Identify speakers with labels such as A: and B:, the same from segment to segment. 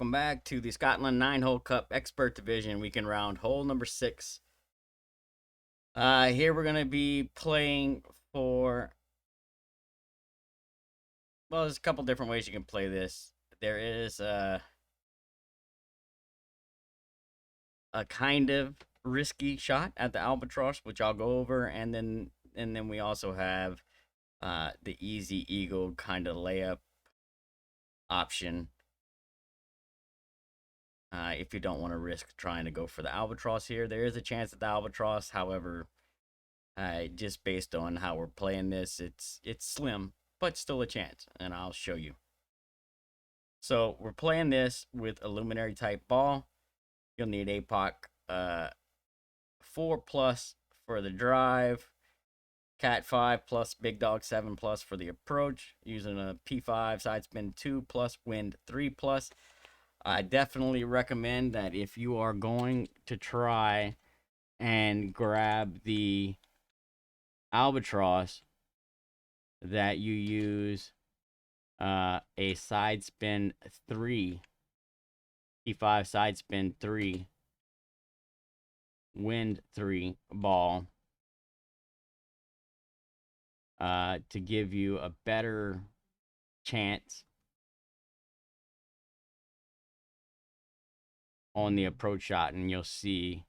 A: welcome back to the Scotland 9-Hole Cup Expert Division Weekend Round, hole number 6. Here we're going to be playing for, well, there's a couple different ways you can play this. There is a kind of risky shot at the Albatross, which I'll go over, and then we also have the easy eagle kind of layup option. If you don't want to risk trying to go for the Albatross here, there is a chance at the Albatross. However, just based on how we're playing this, it's slim, but still a chance, and I'll show you. So we're playing this with a luminary type ball. You'll need APOC 4+ for the drive, Cat 5+ Big Dog 7+ for the approach, using a P5 side spin 2+, wind 3+. I definitely recommend that if you are going to try and grab the Albatross, that you use a side spin 3, P5 side spin 3, wind 3 ball to give you a better chance on the approach shot, and you'll see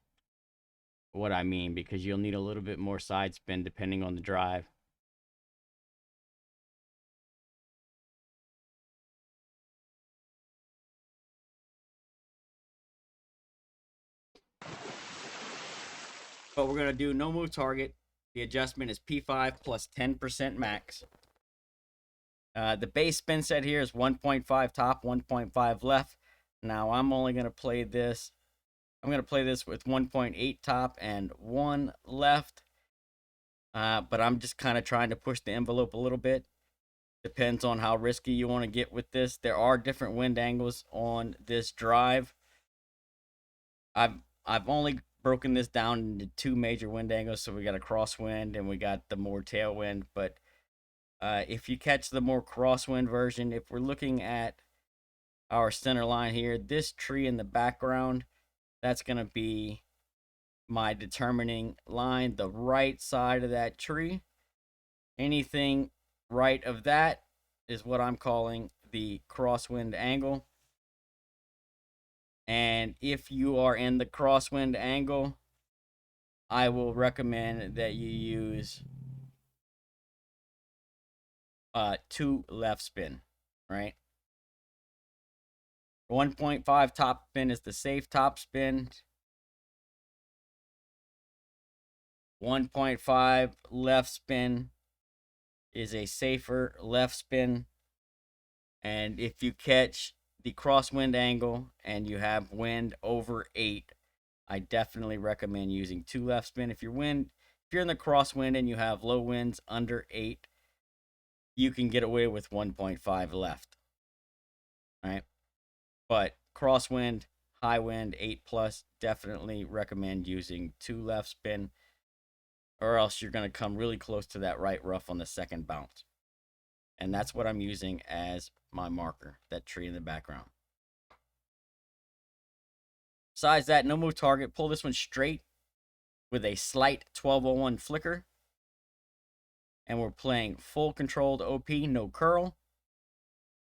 A: what I mean, because you'll need a little bit more side spin depending on the drive. But we're going to do no move target. The adjustment is P5 plus 10% max. The base spin set here is 1.5 top, 1.5 left. Now I'm only going to play this. I'm going to play this with 1.8 top and 1 left. But I'm just kind of trying to push the envelope a little bit. Depends on how risky you want to get with this. There are different wind angles on this drive. I've only broken this down into 2 major wind angles. So we got a crosswind and we got the more tailwind. But if you catch the more crosswind version, if we're looking at our center line here, this tree in the background, that's going to be my determining line, the right side of that tree. Anything right of that is what I'm calling the crosswind angle. And if you are in the crosswind angle, I will recommend that you use 2 left spin, right? 1.5 top spin is the safe top spin. 1.5 left spin is a safer left spin. And if you catch the crosswind angle and you have wind over 8, I definitely recommend using 2 left spin. If you're in the crosswind and you have low winds under 8, you can get away with 1.5 left. All right? But crosswind, high wind, 8+, definitely recommend using 2 left spin, or else you're going to come really close to that right rough on the second bounce. And that's what I'm using as my marker, that tree in the background. Besides that, no move target. Pull this one straight with a slight 1201 flicker. And we're playing full controlled OP, no curl.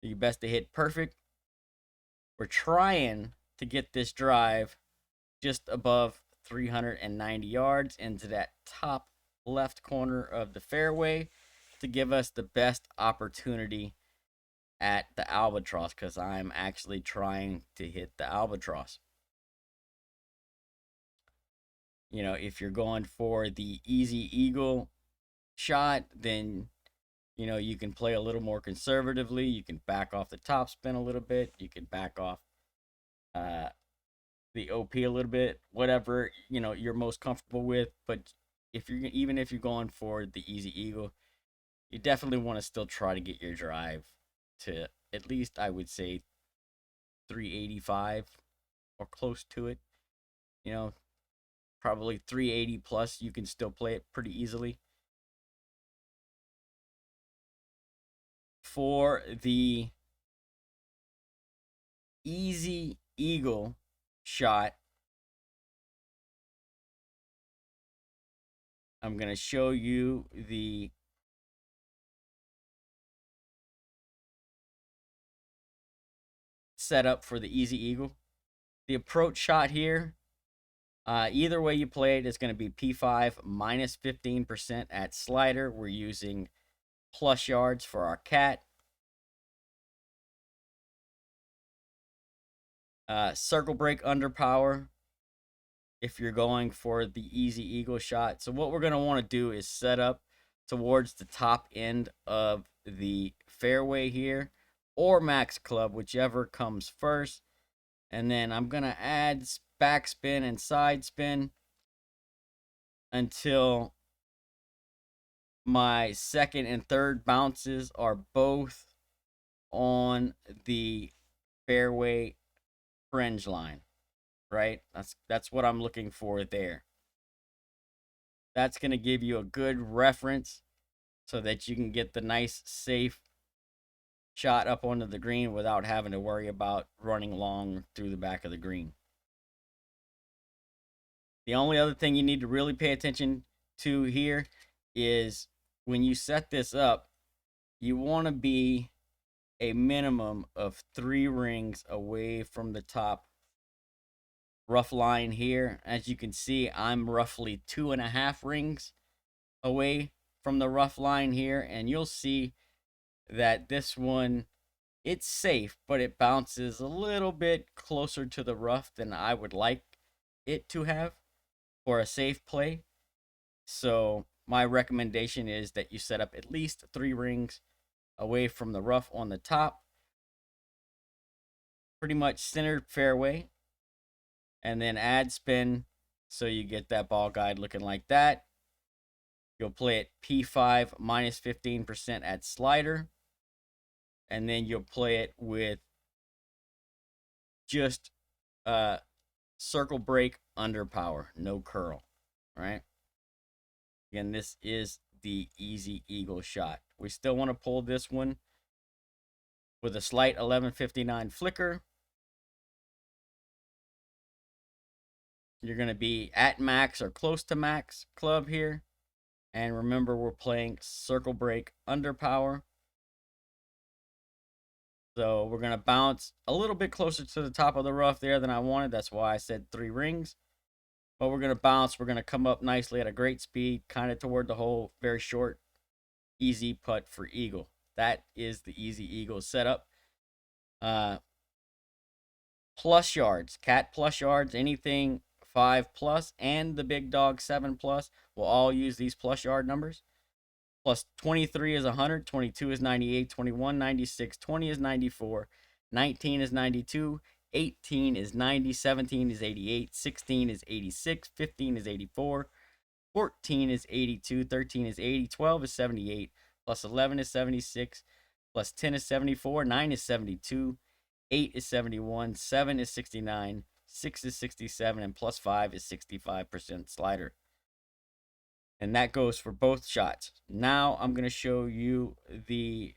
A: Do your best to hit perfect. We're trying to get this drive just above 390 yards into that top left corner of the fairway to give us the best opportunity at the Albatross, because I'm actually trying to hit the Albatross. You know, if you're going for the easy eagle shot, then, you know, you can play a little more conservatively. You can back off the top spin a little bit. You can back off the OP a little bit, whatever, you know, you're most comfortable with. But if you're going for the easy eagle, you definitely want to still try to get your drive to at least, I would say, 385 or close to it. You know, probably 380 plus, you can still play it pretty easily. For the Easy Eagle shot, I'm going to show you the setup for the Easy Eagle. The approach shot here, either way you play it, is going to be P5 minus 15% at slider. We're using plus yards for our cat. Circle break under power if you're going for the Easy Eagle shot. So what we're going to want to do is set up towards the top end of the fairway here, or max club, whichever comes first. And then I'm going to add backspin and side spin until my second and third bounces are both on the fairway fringe line, right? That's what I'm looking for there. That's going to give you a good reference so that you can get the nice, safe shot up onto the green without having to worry about running long through the back of the green. The only other thing you need to really pay attention to here is when you set this up, you want to be a minimum of 3 rings away from the top rough line here. As you can see, I'm roughly 2.5 rings away from the rough line here, and you'll see that this one, it's safe, but it bounces a little bit closer to the rough than I would like it to have for a safe play. So my recommendation is that you set up at least 3 rings away from the rough on the top, pretty much centered fairway, and then add spin so you get that ball guide looking like that. You'll play it P5 minus 15% at slider, and then you'll play it with just circle break under power, no curl, right? Again, this is the Easy Eagle shot. We still want to pull this one with a slight 1159 flicker. You're going to be at max or close to max club here. And remember, we're playing circle break under power. So we're going to bounce a little bit closer to the top of the rough there than I wanted. That's why I said 3 rings. But we're going to bounce. We're going to come up nicely at a great speed, kind of toward the hole. Very short, easy putt for Eagle. That is the Easy Eagle setup. Plus yards, cat plus yards, anything 5 plus, and the big dog 7 plus will all use these plus yard numbers. Plus 23 is 100, 22 is 98, 21, 96, 20 is 94, 19 is 92, 18 is 90, 17 is 88, 16 is 86, 15 is 84, 14 is 82, 13 is 80, 12 is 78, plus 11 is 76, plus 10 is 74, 9 is 72, 8 is 71, 7 is 69, 6 is 67, and plus 5 is 65% slider. And that goes for both shots. Now I'm going to show you a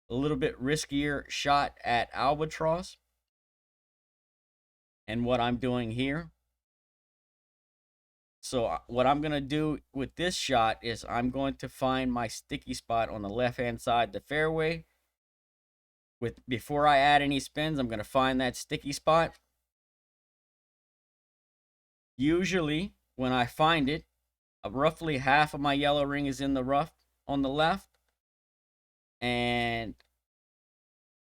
A: little bit riskier shot at Albatross. And what I'm doing here. So what I'm going to do with this shot is I'm going to find my sticky spot on the left-hand side of the fairway. Before I add any spins, I'm going to find that sticky spot. Usually, when I find it, roughly half of my yellow ring is in the rough on the left, and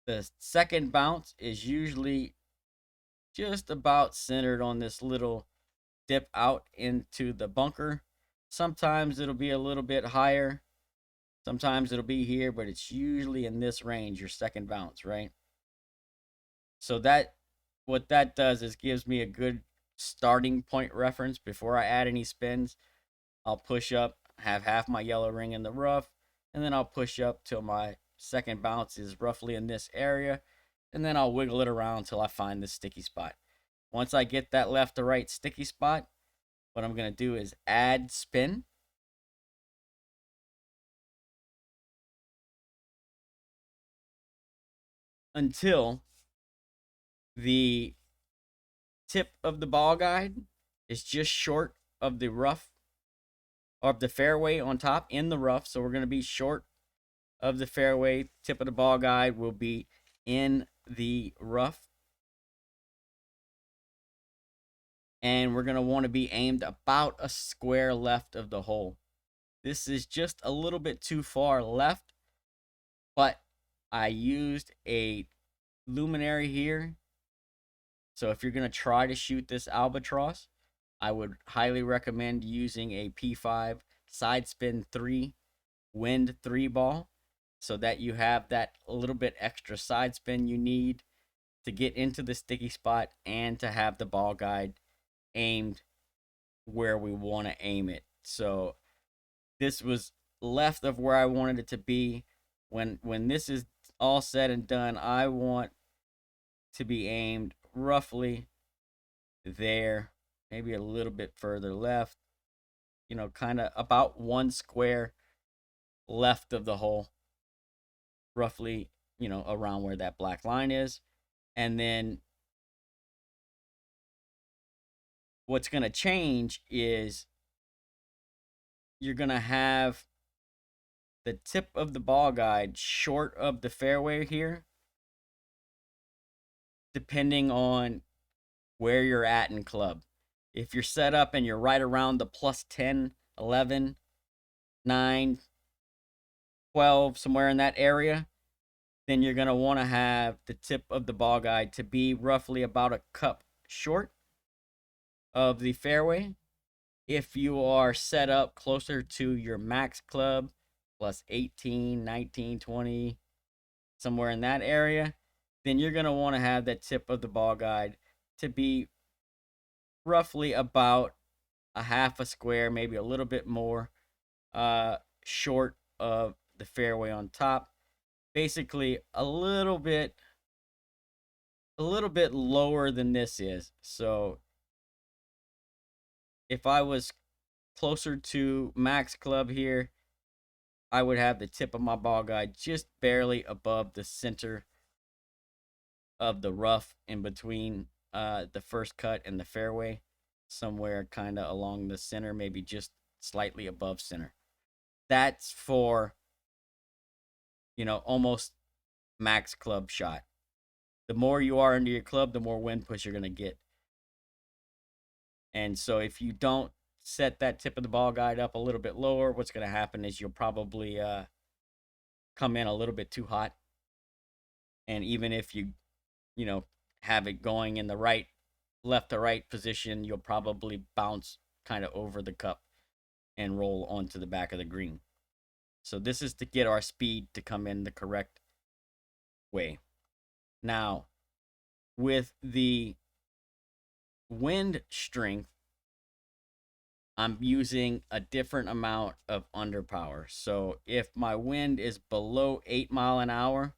A: the second bounce is usually just about centered on this little dip out into the bunker. Sometimes it'll be a little bit higher, sometimes it'll be here, but it's usually in this range, your second bounce, right? So that what that does is gives me a good starting point reference before I add any spins. I'll push up, have half my yellow ring in the rough, and then I'll push up till my second bounce is roughly in this area, and then I'll wiggle it around till I find the sticky spot. Once I get that left to right sticky spot, what I'm going to do is add spin. Until The tip of the ball guide is just short of the rough, of the fairway on top in the rough. So we're going to be short of the fairway. Tip of the ball guide will be in the rough. And we're going to want to be aimed about a square left of the hole. This is just a little bit too far left, but I used a luminary here. So if you're going to try to shoot this albatross, I would highly recommend using a P5 side spin 3 wind 3 ball, so that you have that little bit extra side spin you need to get into the sticky spot and to have the ball guide aimed where we want to aim it. So this was left of where I wanted it to be. When this is all said and done, I want to be aimed roughly there, maybe a little bit further left, you know, kind of about 1 square left of the hole, roughly, you know, around where that black line is. And then what's going to change is you're going to have the tip of the ball guide short of the fairway here, depending on where you're at in club. If you're set up and you're right around the plus 10, 11, 9, 12, somewhere in that area, then you're going to want to have the tip of the ball guide to be roughly about a cup short of the fairway. If you are set up closer to your max club, plus 18, 19, 20, somewhere in that area, then you're going to want to have that tip of the ball guide to be roughly about a half a square, maybe a little bit more, short of the fairway on top. Basically a little bit lower than this is. So if I was closer to max club here, I would have the tip of my ball guide just barely above the center of the rough, in between the first cut and the fairway, somewhere kind of along the center, maybe just slightly above center. That's for, you know, almost max club shot. The more you are into your club, the more wind push you're going to get. And so if you don't set that tip of the ball guide up a little bit lower, what's going to happen is you'll probably come in a little bit too hot. And even if you know, have it going in the right, left to right position, you'll probably bounce kind of over the cup and roll onto the back of the green. So this is to get our speed to come in the correct way. Now, with the wind strength, I'm using a different amount of underpower. So if my wind is below 8 miles an hour,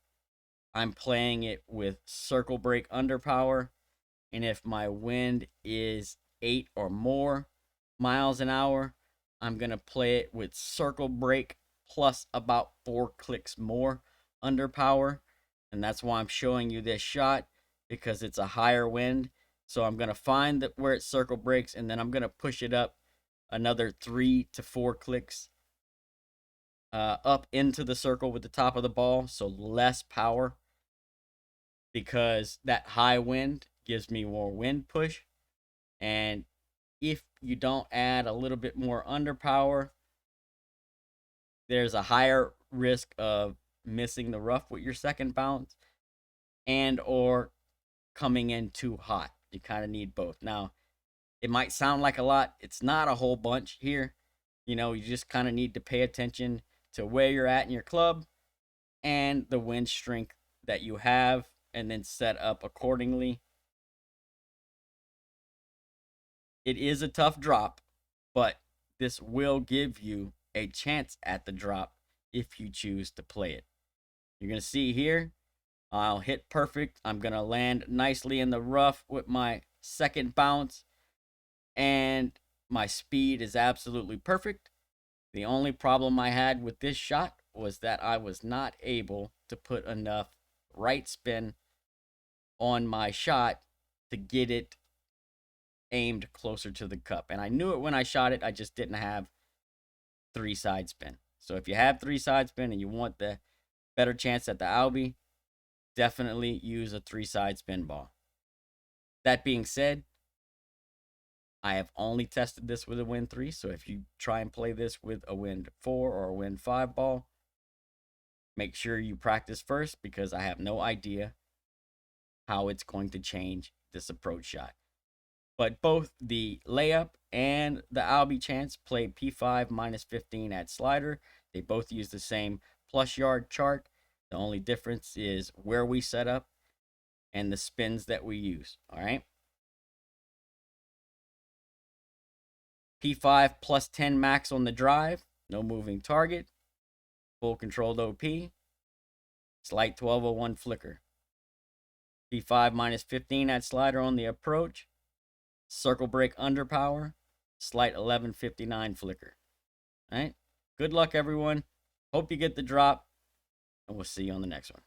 A: I'm playing it with circle break underpower. And if my wind is 8 or more miles an hour, I'm going to play it with circle break plus about 4 clicks more underpower. And that's why I'm showing you this shot, because it's a higher wind. So I'm going to find that where it circle breaks, and then I'm going to push it up another 3 to 4 clicks up into the circle with the top of the ball. So less power, because that high wind gives me more wind push. And if you don't add a little bit more underpower, there's a higher risk of missing the rough with your second bounce and or coming in too hot. You kind of need both. Now, it might sound like a lot. It's not a whole bunch here. You know, you just kind of need to pay attention to where you're at in your club and the wind strength that you have, and then set up accordingly. It is a tough drop, but this will give you a chance at the drop if you choose to play it. You're going to see here, I'll hit perfect. I'm going to land nicely in the rough with my second bounce, and my speed is absolutely perfect. The only problem I had with this shot was that I was not able to put enough right spin on my shot to get it aimed closer to the cup. And I knew it when I shot it, I just didn't have 3 side spin. So if you have 3 side spin and you want the better chance at the Albie, definitely use a 3 side spin ball. That being said, I have only tested this with a Wind 3, so if you try and play this with a Wind 4 or a Wind 5 ball, make sure you practice first, because I have no idea how it's going to change this approach shot. But both the layup and the Albie chance play P5 minus 15 at slider. They both use the same plus yard chart. The only difference is where we set up and the spins that we use. All right. P5 plus 10 max on the drive. No moving target. Full controlled OP. Slight 1201 flicker. P5 minus 15 at slider on the approach. Circle break underpower. Slight 1159 flicker. All right. Good luck, everyone. Hope you get the drop, and we'll see you on the next one.